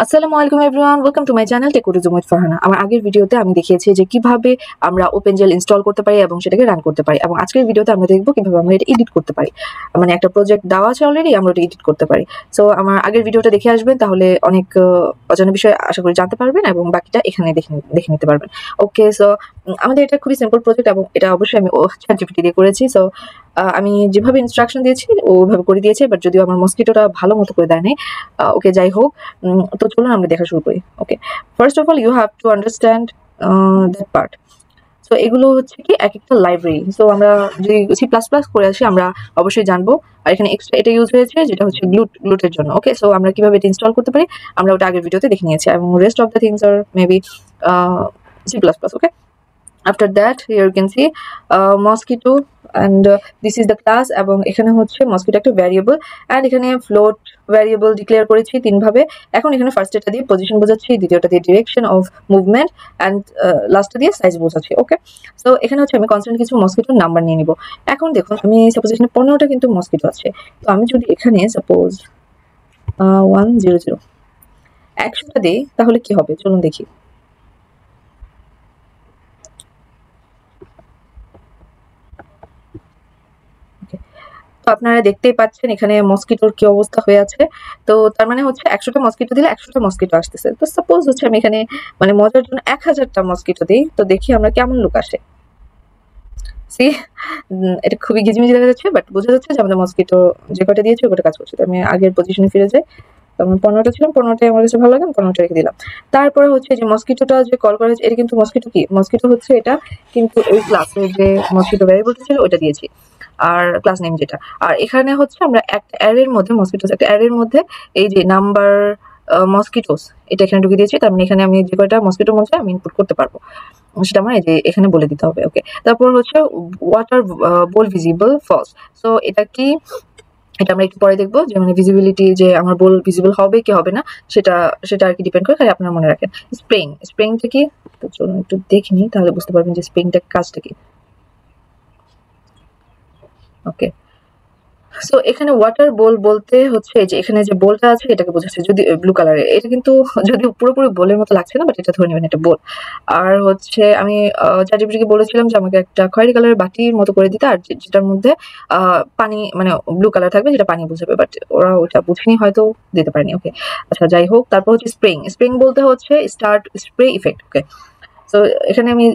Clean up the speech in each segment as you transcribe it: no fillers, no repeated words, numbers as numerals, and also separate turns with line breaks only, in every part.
আসসালামু আলাইকুম everyone, welcome to my channel tech with Farhana. আমার আগের ভিডিওতে আমি দেখিয়েছি যে কিভাবে আমরা ওপেনজেল ইনস্টল করতে পারি এবং সেটাকে রান করতে পারি, এবং আজকের ভিডিওতে আমরা দেখবো কিভাবে আমরা এটা এডিট করতে পারি। মানে একটা প্রজেক্ট দেওয়া আছে অলরেডি, আমরা এটা এডিট করতে পারি। সো আমার আগের ভিডিওটা দেখে আসবেন, তাহলে অনেক অজানা বিষয় আশা করি জানতে পারবেন এবং বাকিটা এখানে দেখে নিতে পারবেন। ওকে, সো আমাদের এটা খুবই সিম্পল প্রজেক্ট এবং এটা অবশ্যই আমি ChatGPT দিয়ে করেছি। সো আমি যেভাবে ইনস্ট্রাকশন দিয়েছি ওভাবে করে দিয়েছি, বাট যদিও আমার মসকিটোটা ভালো মতো করে দেয় নাই। ওকে, যাই হোক, তো চলুন আমরা দেখা শুরু করি। Okay, first of all you have to understand that part. So এগুলো হচ্ছে কি এক একটা লাইব্রেরি। সো আমরা যদি C++ করে আসি আমরা অবশ্যই জানবো। আর এখানে এক্সট্রা এটা ইউজ হয়েছে যেটা হচ্ছে গ্লুটের জন্য। ওকে, সো আমরা কিভাবে এটা ইনস্টল করতে পারি আমরা ওটা আগের ভিডিওতে দেখে নিয়েছি, এবং রেস্ট অফ দ্য থিংস আর maybe C++. Okay, after that here you can see mosquito, and this is the class, এবং এখানে হচ্ছে mosquito একটা ভ্যারিয়েবল, and এখানে float ভ্যারিয়েবল ডিক্লেয়ার করেছি তিন ভাবে। এখন এখানে ফার্স্ট এটা দিয়ে পজিশন বোঝাচ্ছি, দ্বিতীয়টা দিয়ে ডিরেকশন অফ মুভমেন্ট, অ্যান্ড লাস্টটা দিয়ে সাইজ বোঝাচ্ছি। ওকে, সো এখানে হচ্ছে আমি কনস্ট্যান্ট কিছু মসকিটোর নাম্বার নিয়ে নিব। এখন দেখুন, আমি সাপোজ এখানে 15টা কিন্তু মসকিটো আছে। তো আমি যদি এখানে সাপোজ 100 100টা দিই তাহলে কি হবে চলুন দেখি। তো আপনারা দেখতেই পাচ্ছেন এখানে মসকিটোর কি অবস্থা হয়ে আছে। তো তার মানে হচ্ছে 100টা মসকিটো দিলে 100টা মসকিটো আসতেছে। তো সাপোজ হচ্ছে আমি এখানে মানে মজার জন্য 1000টা মসকিটো দিই, তো দেখি আমরা কেমন লুক আসে। সি, এটা খুবই ঘিজিমিজি দেখা যাচ্ছে, বাট বোঝা যাচ্ছে যে আমাদের মসকিটো যে কটা দিয়েছে ওটা কাজ করছে। তো আমি আগের পজিশনে ফিরে যাই। তখন 15টা ছিল, 15টাই আমার কাছে ভালো লাগে, 15টা রেখে দিলাম। তারপরে হচ্ছে যে মসকিটোটা যে কল করা হয়েছে, এটা কিন্তু মসকিটো কি, মসকিটো হচ্ছে এটা কিন্তু এই ক্লাসে যে মসকিটো ভ্যারিয়েবলটা ছিল ওইটা দিয়েছি, আর ক্লাস নেম যেটা। আর এখানে হচ্ছে আমরা একটা অ্যারের মধ্যে মসকিটোস, একটা অ্যারের মধ্যে এই যে নাম্বার মসকিটোস এটা এখানে ঢুকে দিয়েছি। তার মানে এখানে আমি যে কয়টা মসকিটো মনে আমি ইনপুট করতে পারবো সেটা আমার এই যে এখানে বলে দিতে হবে। ওকে, তারপর হচ্ছে ওয়াটার বোল ভিজিবল ফলস। সো এটা কি, এটা আমরা একটু পরে দেখবো, যে মানে ভিজিবিলিটি যে আমার বোল ভিজিবল হবে কি হবে না সেটা সেটা আর কি ডিপেন্ড করে, খালি আপনারা মনে রাখেন। স্প্রিংটা কি, তো চলুন একটু দেখে নিই তাহলে বুঝতে পারবেন যে স্প্রিংটা কাজটা কি। ওকে, সো এখানে ওয়াটার বোল বলতে হচ্ছে যে এখানে যে বোলটা আছে এটাকে বোঝাচ্ছে, যদি ব্লু কালারের, এটা কিন্তু যদি পুরোপুরি বোলের মতো লাগছে না, বাট এটা ধরে নেবেন এটা বোল। আর হচ্ছে আমি ChatGPT-কে বলেছিলাম যে আমাকে একটা খয়েরি কালারের বাটির মতো করে দিতে, আর যেটার মধ্যে পানি মানে ব্লু কালার থাকবে, যেটা পানি বোঝাবে, বাট ওরা ওটা বুঝেনি, হয়তো দিতে পারেনি। ওকে, আচ্ছা যাই হোক। তারপর হচ্ছে স্প্রিং বলতে হচ্ছে স্টার্ট স্প্রে ইফেক্ট। ওকে, সো এখানে আমি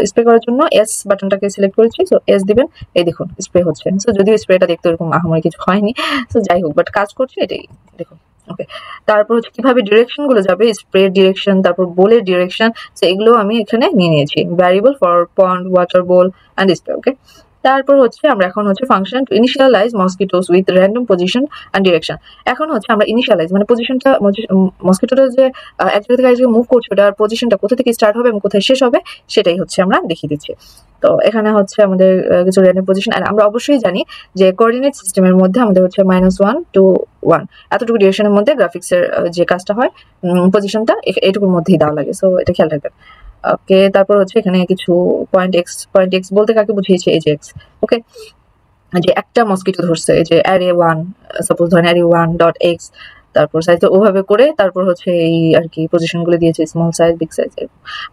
স্প্রে করার জন্য এস বাটনটাকে সিলেক্ট করেছি। সো এস দিবেন, এই দেখুন স্প্রে হচ্ছে। সো যদিও স্প্রেটা দেখতে এরকম আহামরি কিছু হয়নি, সো যাই হোক, বাট কাজ করছে এটাই দেখুন। ওকে, তারপর হচ্ছে কিভাবে ডিরেকশন গুলো যাবে, স্প্রে ডিরেকশন, তারপর বোলের ডিরেকশন, সো এগুলো আমি এখানে নিয়ে নিয়েছি। Variable for pond, water bowl and spray. Okay, তারপর হচ্ছে আমরা এখন হচ্ছে function to initialise mosquitoes with random position and direction. এখন হচ্ছে আমরা ইনিশিয়ালাইজ মানে পজিশনটা, মসকিটোটা যে এক জায়গা থেকে আরেক জায়গায় মুভ করছে ওটার পজিশনটা কোথা থেকে স্টার্ট হবে এবং কোথায় শেষ হবে সেটাই হচ্ছে আমরা দেখিয়ে দিচ্ছি। তো এখানে হচ্ছে আমাদের কিছু র্যান্ডম পজিশন, আর আমরা অবশ্যই জানি যে কোঅর্ডিনেট সিস্টেমের মধ্যে আমাদের হচ্ছে -1 to 1 এতটুকু ডিরেকশনের মধ্যে গ্রাফিক্সের যে কাজটা হয় পজিশনটা এটুকুর মধ্যেই দেওয়া লাগে। সো এটা খেয়াল রাখবেন। ওকে, তারপর হচ্ছে এখানে কিছু পয়েন্ট এক্স বলতে কাকে বুঝিয়েছে, এই যে এক্স। ওকে, যে একটা মসকিটো ধরছে, এই যে অ্যারে 1, সাপোজ ধরেন অ্যারে 1.x, তারপর সাইজ ওভাবে করে, তারপর হচ্ছে এই আর কি পজিশন গুলো দিয়েছে, স্মল সাইজ, বিগ সাইজ।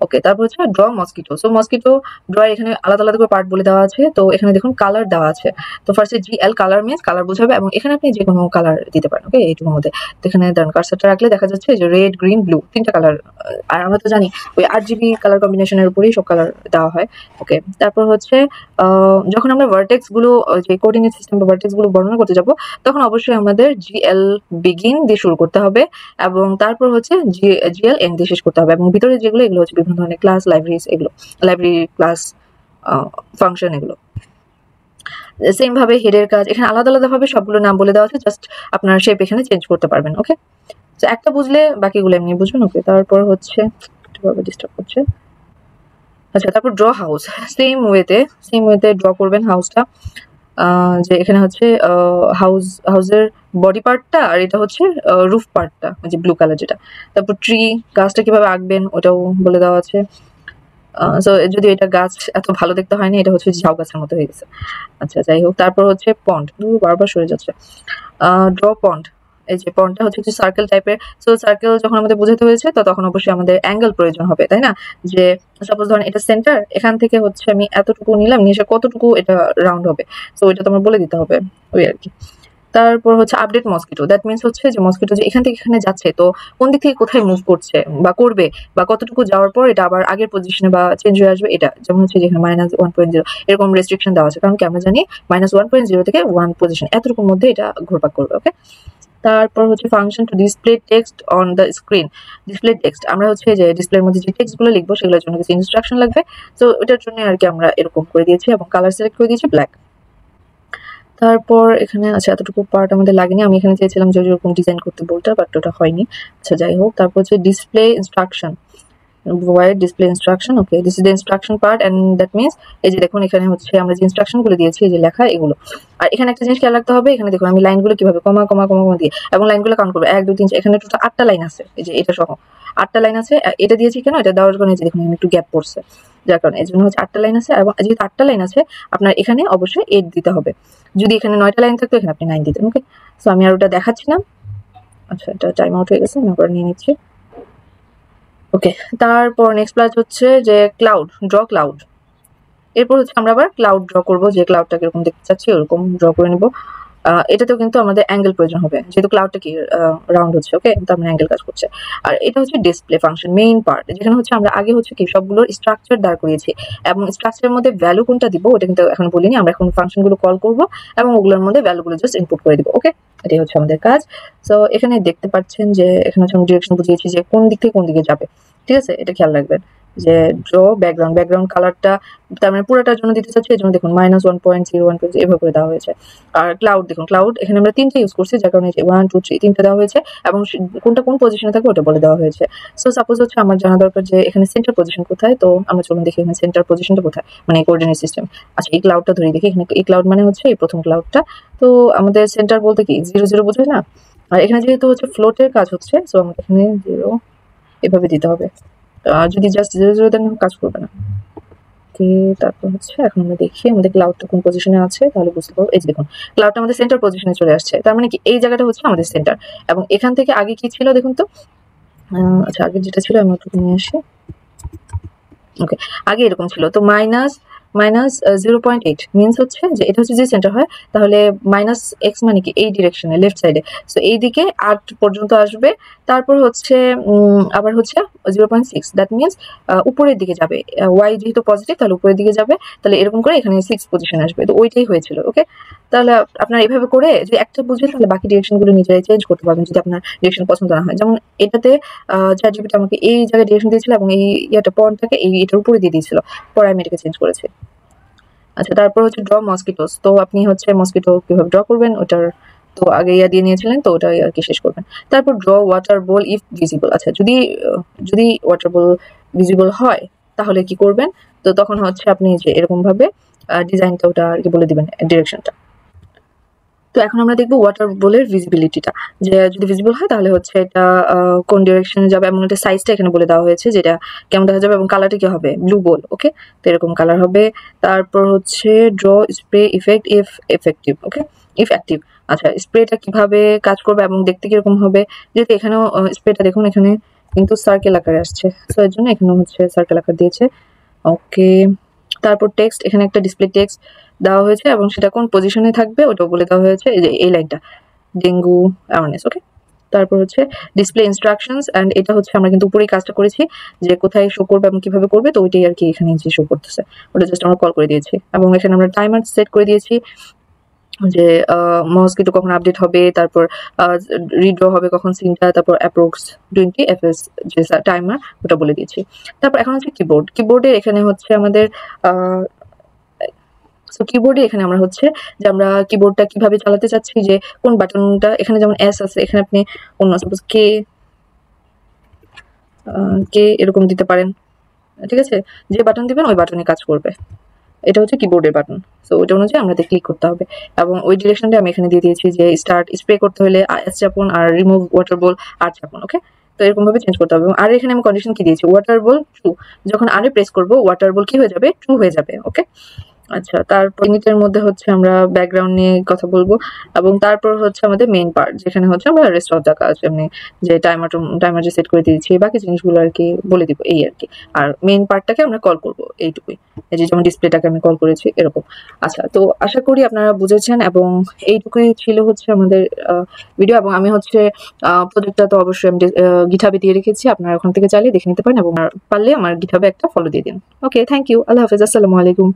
ওকে, তারপর হচ্ছে draw mosquito. So mosquito draw এখানে আলাদা আলাদা করে পার্ট বলে দেওয়া আছে। তো এখানে দেখুন কালার দেওয়া আছে। তো ফার্স্টে GL কালার মিন্স কালার বোঝাবে, এবং এখানে আপনি যে কোনো কালার দিতে পারেন। ওকে, এইটুকুর মধ্যে এখানে দেন কার্সারটা রাখলে দেখা যাচ্ছে যে রেড, গ্রিন, ব্লু তিনটা কালার। আর আমরা তো জানি ওই RGB কালার কম্বিনেশনের উপরেই সব কালার দেওয়া হয়। ওকে, তারপর হচ্ছে যখন আমরা ভার্টেক্স গুলো যে কোঅর্ডিনেট সিস্টেম বা ভার্টেক্স গুলো বর্ণনা করতে যাব, তখন অবশ্যই আমাদের GL বিগিন দিয়ে শুরু করতে হবে, এবং তারপর হচ্ছে GL এন্ড দিয়ে শেষ করতে হবে। এবং ভিতরে যেগুলো এগুলো হচ্ছে বিভিন্ন ধরনের ক্লাস, লাইব্রেরিজ, এগুলো লাইব্রেরি, ক্লাস, ফাংশন, এগুলো সেম ভাবে হেডের কাজ এখানে আলাদা আলাদা ভাবে সবগুলো নাম বলে দেওয়া আছে, জাস্ট আপনার শেপ এখানে চেঞ্জ করতে পারবেন। ওকে, তো একটা বুঝলে বাকিগুলো এমনি বুঝবেন। ওকে, তারপর হচ্ছে ডিস্টার্ব করছে। আচ্ছা, তারপর ড্র হাউস, সেম ওয়েতে ড্র করবেন হাউসটা। যে এখানে হচ্ছে হাউসের বডি পার্টটা, আর এটা হচ্ছে রুফ পার্টটা, যে ব্লু কালার যেটা। তারপর ট্রি, গাছটা কিভাবে আঁকবেন ওটাও বলে দেওয়া আছে। সো যদি এটা গাছ এত ভালো দেখতে হয়নি, এটা হচ্ছে ঝাউ গাছের মতো হয়ে গেছে। আচ্ছা যাই হোক, তারপর হচ্ছে পন্ড, বারবার সরে যাচ্ছে। ড্র পন্ড, এই যে পয়েন্টটা হচ্ছে কিছু সার্কেল টাইপের। সো সার্কেল যখন আমাদের বোঝাতে হয়েছে তো তখন অবশ্যই আমাদের অ্যাঙ্গেল প্রয়োজন হবে, তাই না? যে সাপোজ ধরেন এটা সেন্টার, এখান থেকে হচ্ছে আমি এতটুকু নিলাম, নিয়ে এসে কতটুকু এটা রাউন্ড হবে, সো এটা তোমার বলে দিতে হবে, ওই আর কি। তারপর হচ্ছে আপডেট মসকিটো, দ্যাট মিনস হচ্ছে যে মসকিটো যে এখান থেকে এখানে যাচ্ছে তো কোন দিক থেকে কোথায় মুভ করছে বা করবে বা কতটুকু যাওয়ার পর এটা আবার আগের পজিশনে বা চেঞ্জ হয়ে আসবে, এটা যেমন হচ্ছে যেখানে -1.0 এরকম রেস্ট্রিকশন দেওয়া আছে, কারণ কি আমরা জানি -1.0 থেকে 1 পজিশন এতটুকুর মধ্যে এটা ঘুরপাক করবে। ওকে, তারপর হচ্ছে function to display text on the screen. Display text আমরা হচ্ছে যে ডিসপ্লের মধ্যে যে টেক্সট গুলো লিখবো সেগুলোর জন্য কিছু ইনস্ট্রাকশন লাগবে, তো এটার জন্য আর কি আমরা এরকম করে দিয়েছি এবং কালার সিলেক্ট করে দিয়েছি ব্ল্যাক। তারপর এখানে আচ্ছা এতটুকু পার্ট আমাদের লাগেনি, আমি এখানে চেয়েছিলাম যে এরকম ডিজাইন করতে বলতে, বাট ওটা হয়নি। আচ্ছা যাই হোক, তারপর হচ্ছে display instruction, void display instruction. Okay, this is the instruction part and that means এই যে দেখুন এখানে হচ্ছে আমরা যে ইনস্ট্রাকশন গুলো দিয়েছি এই যে লেখা এগুলো। আর এখানে একটা জিনিস খেয়াল রাখতে হবে, এখানে দেখুন আমি লাইনগুলো কিভাবে কমা কমা কমা কমা দিয়ে এবং লাইনগুলো কাউন্ট করবো 1 2 3 4, এখানে টোটাল 8টা লাইন আছে, এই যে এটা সহ 8টা লাইন আছে। এটা দিয়েছি কেন, এটা দেওয়ার কারণে যে দেখুন এখানে একটু গ্যাপ পড়ছে, যার কারণে এর জন্য হচ্ছে 8টা লাইন আছে, এবং যেহেতু 8টা লাইন আছে আপনার এখানে অবশ্যই 8 দিতে হবে। যদি এখানে 9টা লাইন থাকতো এখানে আপনি 9 দিতেন। ওকে, সো আমি আর ওটা দেখাচ্ছি না। আচ্ছা এটা টাইম আউট হয়ে গেছে, আমি আবার নিয়ে নিচ্ছি। ওকে, তারপর নেক্সট ক্লাস হচ্ছে যে ক্লাউড, ড্র ক্লাউড। এরপর হচ্ছে আমরা আবার ক্লাউড ড্র করব, যে ক্লাউডটা কিরকম দেখতে চাচ্ছি ওরকম ড্র করে নিব। এটাতেও কিন্তু আমাদের অ্যাঙ্গেল প্রয়োজন হবে, যেহেতু ক্লাউডটা কি রাউন্ড হচ্ছে। ওকে, তো আমরা অ্যাঙ্গেল কাজ করছে। আর এটা হচ্ছে ডিসপ্লে ফাংশন মেইন পার্ট, যেখানে হচ্ছে আমরা আগে হচ্ছে কি সবগুলোর স্ট্রাকচার দাঁড় করিয়েছি এবং স্ট্রাকচারের মধ্যে ভ্যালু কোনটা দিব ওটা কিন্তু এখন বলিনি, আমরা এখন ফাংশনগুলো কল করব এবং ওগুলোর মধ্যে ভ্যালুগুলো জাস্ট ইনপুট করে দিব। ওকে, এটাই হচ্ছে আমাদের কাজ। সো এখানে দেখতে পাচ্ছেন যে এখানে হচ্ছে আমি ডিরেকশন বুঝিয়েছি যে কোন দিক থেকে কোন দিকে যাবে, ঠিক আছে? এটা খেয়াল রাখবেন যে ড্র ব্যাকগ্রাউন্ড কালারটা তার মানে পুরোটার জন্য দিতে চাচ্ছি, এই জন্য দেখুন -1.0 1.0 এভাবে করে দেওয়া হয়েছে। আর ক্লাউড দেখুন, ক্লাউড এখানে আমরা 3টে ইউজ করছি, যার কারণে 1 2 3 3টে দেওয়া হয়েছে এবং কোনটা কোন পজিশনে থাকবে ওটা বলে দেওয়া হয়েছে। সো সাপোজ হচ্ছে আমার জানা দরকার যে এখানে সেন্টার পজিশন কোথায়, তো আমরা চলুন দেখি এখানে সেন্টার পজিশনটা কোথায়, মানে কোঅর্ডিনেট সিস্টেম। আচ্ছা এই ক্লাউডটা ধরে দেখি, এখানে এই ক্লাউড মানে হচ্ছে এই প্রথম ক্লাউডটা, তো আমাদের সেন্টার বলতে কি 0 0 বোঝায় না। আর এখানে যেহেতু হচ্ছে ফ্লোটের কাজ হচ্ছে, সো আমাদের এখানে 0 এভাবে দিতে হবে। যদি জাস্ট 0 0 দেন কাজ করবে না। ওকে, তারপর হচ্ছে এখন আমরা দেখি আমাদের ক্লাউডটা কোন পজিশনে আছে, তাহলে বুঝতে পারবো। এই যে দেখুন ক্লাউডটা আমাদের সেন্টার পজিশনে চলে আসছে, তার মানে কি এই জায়গাটা হচ্ছে আমাদের সেন্টার। এবং এখান থেকে আগে কি ছিল দেখুন তো, আচ্ছা আগে যেটা ছিল আমি ওটা নিয়ে আসি। ওকে, আগে এরকম ছিল, তো -0.8 মিনস হচ্ছে যে এটা হচ্ছে যে সেন্টার হয়, তাহলে -x মানে কি এই ডিরেকশনে লেফট সাইডে, সো এই দিকে 8 পর্যন্ত আসবে। তারপর হচ্ছে আবার হচ্ছে 0.6, দ্যাট মিনস উপরের দিকে যাবে। y যেহেতু পজিটিভ তাহলে উপরের দিকে যাবে, তাহলে এরকম করে এখানে 6 পজিশন আসবে, তো ওইটাই হয়েছিল। ওকে, তাহলে আপনারা এইভাবে করে যদি একটা বুঝে তাহলে বাকি ডিরেকশনগুলো নিজেরাই চেঞ্জ করতে পারবেন যদি আপনার ডিরেকশন পছন্দ না হয়। যেমন এটাতে ChatGPT আমাকে এই জায়গায় ডিরেকশন দিয়েছিল এবং এই ইয়াটা পয়েন্টটাকে এটার উপরে দিয়ে দিয়েছিল, পরে আমি এটাকে চেঞ্জ করেছি। আচ্ছা তারপর হচ্ছে ড্র মসকিটোস, তো আপনি হচ্ছে মসকিটো কিভাবে ড্র করবেন ওটার তো আগে ইয়া দিয়ে নিয়েছিলেন, তো ওটাই আর কি শেষ করবেন। তারপর draw water ball if visible. আচ্ছা যদি ওয়াটার বল ভিজিবল হয় তাহলে কি করবেন, তো তখন হচ্ছে আপনি যে এরকম ভাবে ডিজাইনটা ওটা আর কি বলে দিবেন ডিরেকশনটা। তো এখন আমরা দেখবো ওয়াটার বলের ভিজিবিলিটিটা, যে যদি ভিজিবল হয় তাহলে হচ্ছে এটা কোন ডিরেকশনে যাবে এবং এটা সাইজটা এখানে বলে দেওয়া হয়েছে যেটা কেমন দেখা যাবে, এবং কালারটা কি হবে ব্লু বল। ওকে, তো এরকম কালার হবে। তারপর হচ্ছে draw spray effect if effective. Okay, if active. আচ্ছা স্প্রেটা কিভাবে কাজ করবে এবং দেখতে কিরকম হবে, যেহেতু এখানেও স্প্রেটা দেখুন এখানে কিন্তু সার্কেল আকারে আসছে, তো এর জন্য এখানে হচ্ছে সার্কেল আকার দিয়েছে। ওকে, তারপর টেক্সট, এখানে একটা ডিসপ্লে টেক্সট দেওয়া হয়েছে এবং সেটা কোন পজিশনে থাকবে ওটাও বলে দেওয়া হয়েছে, এই যে এই লাইনটা ডেঙ্গু অ্যাওয়ারনেস। ওকে, তারপর হচ্ছে ডিসপ্লে ইনস্ট্রাকশনস, অ্যান্ড এটা হচ্ছে আমরা কিন্তু উপরেই কাজটা করেছি যে কোথায় শো করবে এবং কিভাবে করবে, তো ওইটাই আর কি এখানে যে শো করতেছে ওটা জাস্ট আমরা কল করে দিয়েছি এবং এখানে আমরা টাইমার সেট করে দিয়েছি যে মসকিটো কখন আপডেট হবে, তারপর রিড্র হবে কখন সিনটা, তারপর অ্যাপ্রক্স 20 fps যে টাইমার ওটা বলে দিয়েছি। তারপর এখন হচ্ছে কিবোর্ডে এখানে হচ্ছে আমাদের সো কিবোর্ডে এখানে আমরা হচ্ছে যে আমরা কিবোর্ডটা কিভাবে চালাতে চাচ্ছি, যে কোন বাটনটা, এখানে যেমন এস আছে এখানে আপনি অন্য সাপোজ কে এরকম দিতে পারেন, ঠিক আছে? যে বাটন দিবেন ওই বাটনে কাজ করবে, এটা হচ্ছে কিবোর্ডের বাটন। সো ওইটা অনুযায়ী আমাদের ক্লিক করতে হবে এবং ওই ডিরেকশনটা আমি এখানে দিয়ে দিয়েছি যে স্টার্ট স্প্রে করতে হলে এস চাপুন আর রিমুভ ওয়াটার বল আর চাপুন। ওকে, তো এরকম ভাবে চেঞ্জ করতে হবে। আর এখানে আমি কন্ডিশন কি দিয়েছি, ওয়াটার বল ট্রু, যখন আরে প্রেস করব ওয়াটার বল কি হয়ে যাবে, ট্রু হয়ে যাবে। ওকে, আচ্ছা, তারপর মিনিটের মধ্যে হচ্ছে আমরা ব্যাকগ্রাউন্ড নিয়ে কথা বলবো এবং তারপর হচ্ছে আমাদের মেইন পার্ট, যেখানে হচ্ছে আমরা রেস্ট অফ দ্য কাজ এমনি যে টাইমার যে সেট করে দিয়েছি বাকি জিনিসগুলো আর কি বলে দিব এই আর কি। আর মেইন পার্টটাকে আমরা কল করব এইটুকুই। এই যে যেমন ডিসপ্লেটাকে আমি কল করেছি এরকম। আচ্ছা, তো আশা করি আপনারা বুঝেছেন এবং এইটুকুই ছিল হচ্ছে আমাদের ভিডিও। এবং আমি হচ্ছে প্রজেক্টটা তো অবশ্যই আমি গিটহাবে দিয়ে রেখেছি, আপনারা ওখান থেকে চাইলে দেখে নিতে পারেন এবং পারলে আমার গিটহাবে একটা ফলো দিয়ে দিন। ওকে, থ্যাংক ইউ, আল্লাহ হাফেজ, আসসালামু আলাইকুম।